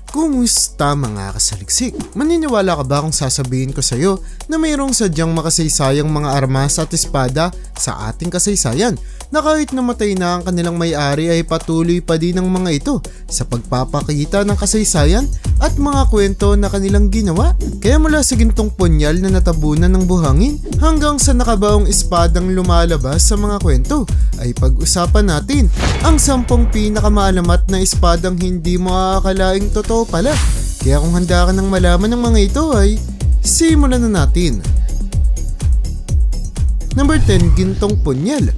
Kumusta mga kasaliksik? Maniniwala ka ba kung sasabihin ko sa'yo na mayroong sadyang makasaysayang mga armas at espada sa ating kasaysayan na kahit namatay na ang kanilang may-ari ay patuloy pa din ng mga ito sa pagpapakita ng kasaysayan at mga kwento na kanilang ginawa? Kaya mula sa gintong punyal na natabunan ng buhangin hanggang sa nakabaong espadang lumalabas sa mga kwento ay pag-usapan natin ang 10 pinakamaalamat na espadang hindi mo aakalaing totoo pala. Kaya kung handa ka nang malaman ng mga ito ay simulan na natin. Number 10, gintong punyal.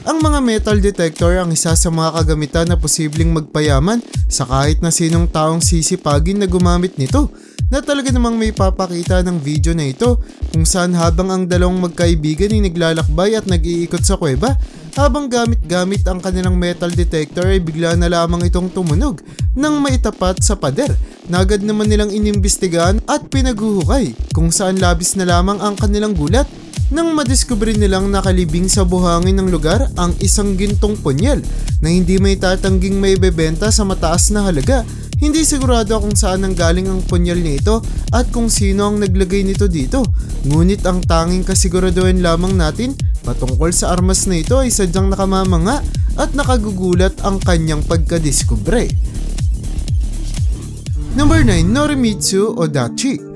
Ang mga metal detector ang isa sa mga kagamitan na posibleng magpayaman sa kahit na sinong taong sisipagin na gumamit nito, na talaga namang may papakita ng video na ito kung saan habang ang dalawang magkaibigan ay naglalakbay at nag-iikot sa kuweba, habang gamit-gamit ang kanilang metal detector ay bigla na lamang itong tumunog nang maitapat sa pader na agad naman nilang inimbestigahan at pinaguhukay, kung saan labis na lamang ang kanilang gulat nang madiskubre nilang nakalibing sa buhangin ng lugar ang isang gintong punyal na hindi may tatangging may bebenta sa mataas na halaga. Hindi sigurado kung saan nanggaling ang punyal nito at kung sino ang naglagay nito dito. Ngunit ang tanging kasiguraduhan lamang natin patungkol sa armas na ito ay sadyang nakamamanga at nakagugulat ang kanyang pagkadiskubre. Number 9, Norimitsu Odachi.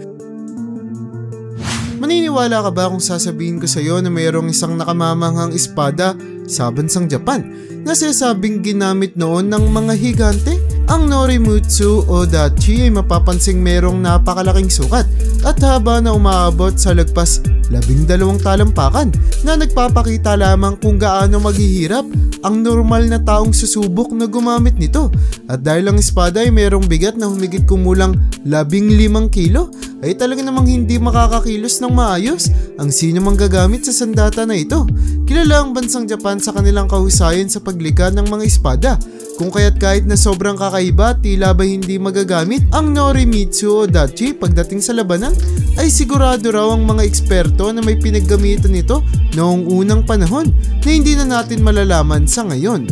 Maniniwala ka ba kung sasabihin ko sa iyo na mayroong isang nakamamanghang espada sa bansang Japan na sinasabing ginamit noon ng mga higante? Ang Norimitsu Odachi ay mapapansing mayroong napakalaking sukat at haba na umaabot sa lagpas 12 talampakan na nagpapakita lamang kung gaano maghihirap ang normal na taong susubok na gumamit nito. At dahil ang espada ay mayroong bigat na humigit kumulang 15 kilo, ay talaga namang hindi makakakilos ng maayos ang sino mang gagamit sa sandata na ito. Kilala ang bansang Japan sa kanilang kahusayan sa paglikha ng mga espada, kung kaya't kahit na sobrang kakaiba tila ba hindi magagamit ang Norimitsu Odachi pagdating sa labanan, ay sigurado raw ang mga eksperto na may pinaggamitan nito noong unang panahon na hindi na natin malalaman sa ngayon.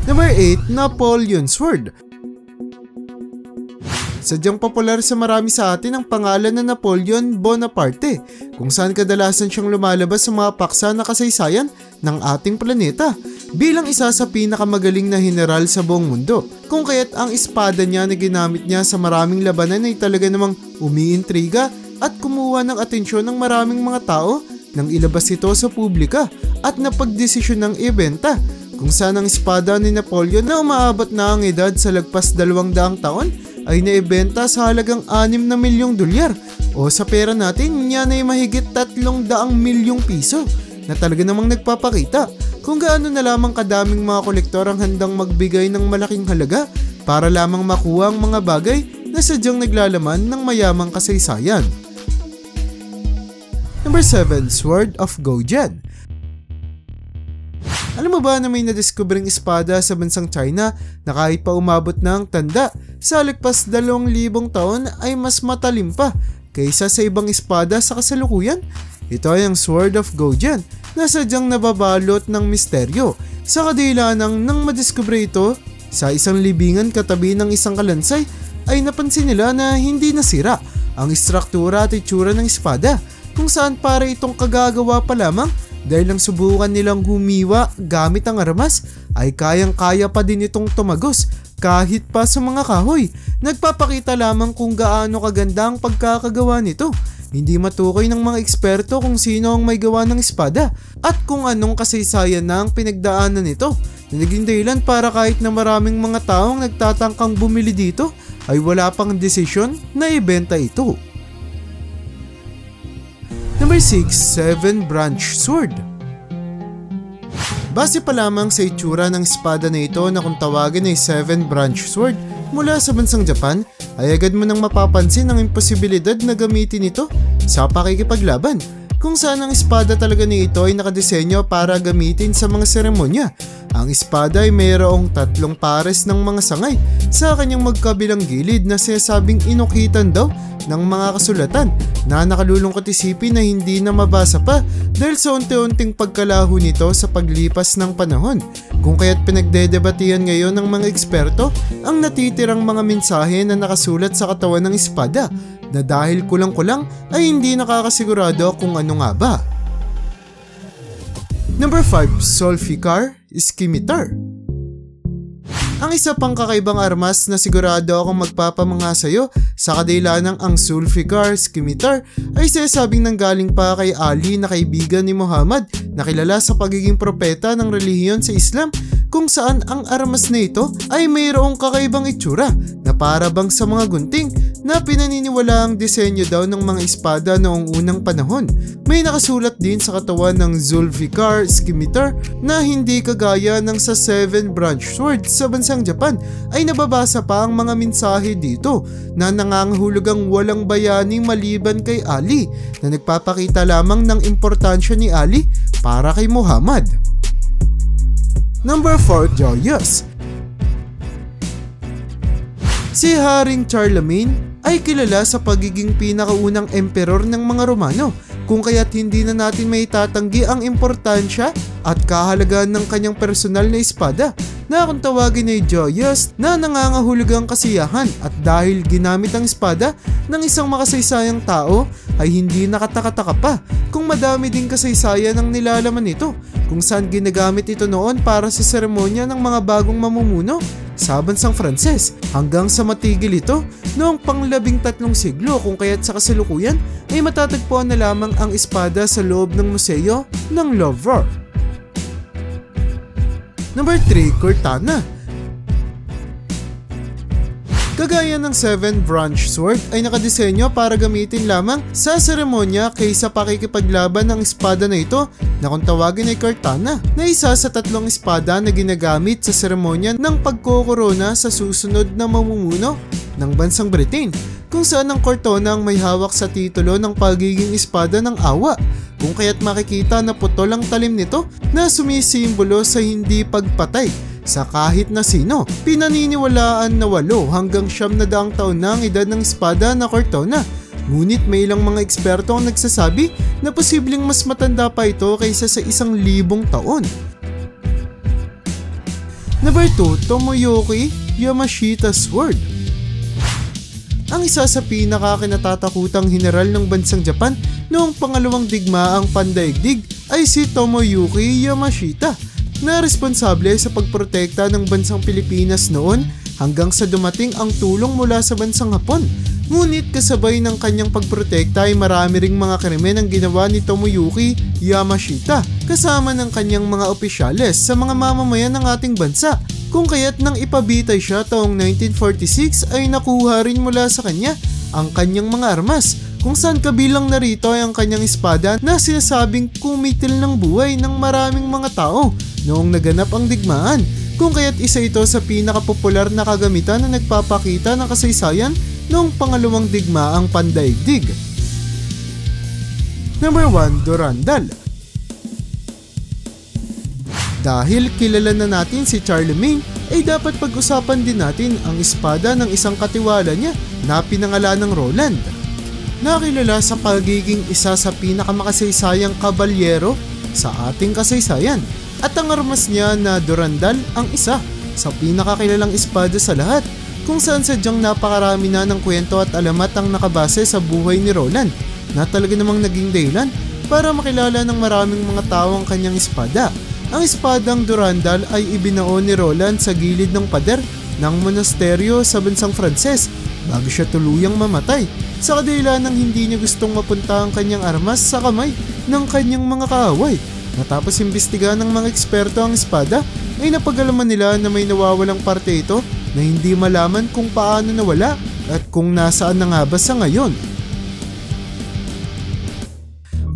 Number 8, Napoleon Sword. Sadyang popular sa marami sa atin ang pangalan na Napoleon Bonaparte, kung saan kadalasan siyang lumalabas sa mga paksa na kasaysayan ng ating planeta bilang isa sa pinakamagaling na general sa buong mundo. Kung kaya't ang espada niya na ginamit niya sa maraming labanan ay talaga namang umiintriga at kumuha ng atensyon ng maraming mga tao nang ilabas ito sa publika at napagdesisyon ng ibenta, kung saan ang espada ni Napoleon na umaabot na ang edad sa lagpas 200 taon ay naibenta sa halagang 6 na milyong dolyar, o sa pera natin yan ay mahigit 300 milyong piso, na talaga namang nagpapakita kung gaano na lamang kadaming mga kolektor ang handang magbigay ng malaking halaga para lamang makuha ang mga bagay na sadyang naglalaman ng mayamang kasaysayan. Number 7, Sword of Gojen. Alam mo ba na may nadiskubreng espada sa bansang China na kahit pa umabot na ang tanda sa lagpas 2,000 taon ay mas matalim pa kaysa sa ibang espada sa kasalukuyan? Ito ay ang Sword of Gojen na sadyang nababalot ng misteryo sa kadahilan nang madiskubre ito sa isang libingan katabi ng isang kalansay ay napansin nila na hindi nasira ang istruktura at itsura ng espada, kung saan para itong kagagawa pa lamang dahil lang subukan nilang humiwa gamit ang armas ay kayang-kaya pa din itong tumagos kahit pa sa mga kahoy. Nagpapakita lamang kung gaano kaganda ang pagkakagawa nito. Hindi matukoy ng mga eksperto kung sino ang may gawa ng espada at kung anong kasaysayan na ang pinagdaanan nito, na naging dahilan para kahit na maraming mga taong nagtatangkang bumili dito ay wala pang desisyon na ibenta ito. Number 6, Seven Branch Sword. Base pa lamang sa itsura ng espada na ito na kung tawagin ay Seven Branch Sword mula sa bansang Japan, ay agad mo nang mapapansin ang imposibilidad na gamitin ito sa pakikipaglaban, kung saan ang espada talaga nito ay nakadesenyo para gamitin sa mga seremonya Ang espada ay mayroong 3 pares ng mga sangay sa kanyang magkabilang gilid na sinasabing inukitan daw ng mga kasulatan na nakalulungkot isipin na hindi na mabasa pa dahil sa unti-unting pagkalaho nito sa paglipas ng panahon. Kung kaya't pinagdedebatihan ngayon ng mga eksperto ang natitirang mga mensahe na nakasulat sa katawan ng espada na dahil kulang-kulang ay hindi nakakasigurado kung ano nga ba. Number 5. Sulficar Scimitar. Ang isa pang kakaibang armas na sigurado akong magpapamangha sa'yo sa kadahilanang ang Sulficar Scimitar ay sinasabing nanggaling pa kay Ali na kaibigan ni Muhammad na kilala sa pagiging propeta ng relihiyon sa Islam, kung saan ang armas na ito ay mayroong kakaibang itsura na para bang sa mga gunting na pinaniniwala ang disenyo daw ng mga espada noong unang panahon. May nakasulat din sa katawan ng Sulficar Scimitar na hindi kagaya ng sa 7 branch sword sa bansang Japan ay nababasa pa ang mga mensahe dito na nangangahulog ang walang bayani maliban kay Ali na nagpapakita lamang ng importansya ni Ali para kay Muhammad. Number 4. Joyous. Si Haring Charlemagne ay kilala sa pagiging pinakaunang emperor ng mga Romano, kung kaya't hindi na natin maitatanggi ang importansya at kahalagahan ng kanyang personal na espada na kung tawagin ay Joyous na nangangahulog ang kasiyahan, at dahil ginamit ang espada ng isang makasaysayang tao ay hindi nakataka-taka pa kung madami ding kasaysayan ang nilalaman nito, kung saan ginagamit ito noon para sa seremonya ng mga bagong mamumuno sa bansang Frances hanggang sa matigil ito noong pang-13 siglo, kung kaya't sa kasalukuyan ay matatagpuan na lamang ang espada sa loob ng museo ng Louvre. Number 3. Cortana. Kagaya ng 7 branch sword ay nakadisenyo para gamitin lamang sa seremonya kaysa pakikipaglaban ng espada na ito na kung tawagin ay Cortana, na isa sa 3 espada na ginagamit sa seremonya ng pagkokorona sa susunod na mamumuno ng bansang Britain, kung saan ang Cortana ang may hawak sa titulo ng pagiging espada ng awa, kung kaya't makikita na putol ang talim nito na sumisimbolo sa hindi pagpatay sa kahit na sino. Pinaniniwalaan na 8 hanggang 900 taon na ang edad ng espada na Cortana, ngunit may ilang mga eksperto ang nagsasabi na posibleng mas matanda pa ito kaysa sa 1,000 taon. Number 2. Tomoyuki Yamashita Sword. Ang isa sa pinakakinatatakutang general ng bansang Japan noong pangalawang digmaang pandaigdig ay si Tomoyuki Yamashita, na responsable sa pagprotekta ng bansang Pilipinas noon hanggang sa dumating ang tulong mula sa bansang Hapon. Ngunit kasabay ng kanyang pagprotekta ay marami ring mga krimen ang ginawa ni Tomoyuki Yamashita kasama ng kanyang mga opisyales sa mga mamamayan ng ating bansa, kung kaya't nang ipabitay siya taong 1946 ay nakuha rin mula sa kanya ang kanyang mga armas, kung saan kabilang narito ay ang kanyang espada na sinasabing kumitil ng buhay ng maraming mga tao noong naganap ang digmaan, kung kaya't isa ito sa pinakapopular na kagamitan na nagpapakita ng kasaysayan noong pangalawang digmaang pandaigdig. Number 1. Durandal. Dahil kilala na natin si Charlemagne, ay dapat pag-usapan din natin ang espada ng isang katiwala niya na pinangalan ng Roland, na kilala sa pagiging isa sa pinakamakasaysayang kabalyero sa ating kasaysayan, at ang armas niya na Durandal ang isa sa pinakakilalang espada sa lahat, kung saan sadyang napakarami na ng kwento at alamat ang nakabase sa buhay ni Roland na talaga namang naging dahilan para makilala ng maraming mga tao ang kanyang espada. Ang espadang Durandal ay ibinao ni Roland sa gilid ng pader ng monasteryo sa bansang Frances bago siya tuluyang mamatay, sa kadahilan ng hindi niya gustong mapunta ang kanyang armas sa kamay ng kanyang mga kaaway. Matapos imbestigahan ng mga eksperto ang espada, ay napag-alaman nila na may nawawalang parte ito na hindi malaman kung paano nawala at kung nasaan na nga ba sa ngayon.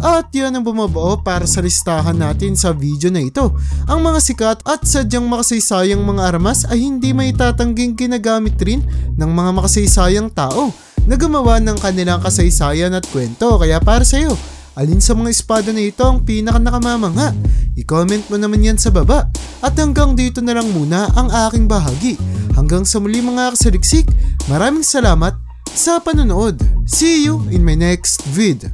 At yun ang bumabao para sa listahan natin sa video na ito. Ang mga sikat at sadyang makasaysayang mga armas ay hindi may tatangging ginagamit rin ng mga makasaysayang tao na gumawa ng kanilang kasaysayan at kwento. Kaya para sa iyo, alin sa mga espada na ito ang pinaka nakamamangha? I-comment mo naman yan sa baba. At hanggang dito na lang muna ang aking bahagi. Hanggang sa muli mga kasaliksik, maraming salamat sa panonood. See you in my next vid.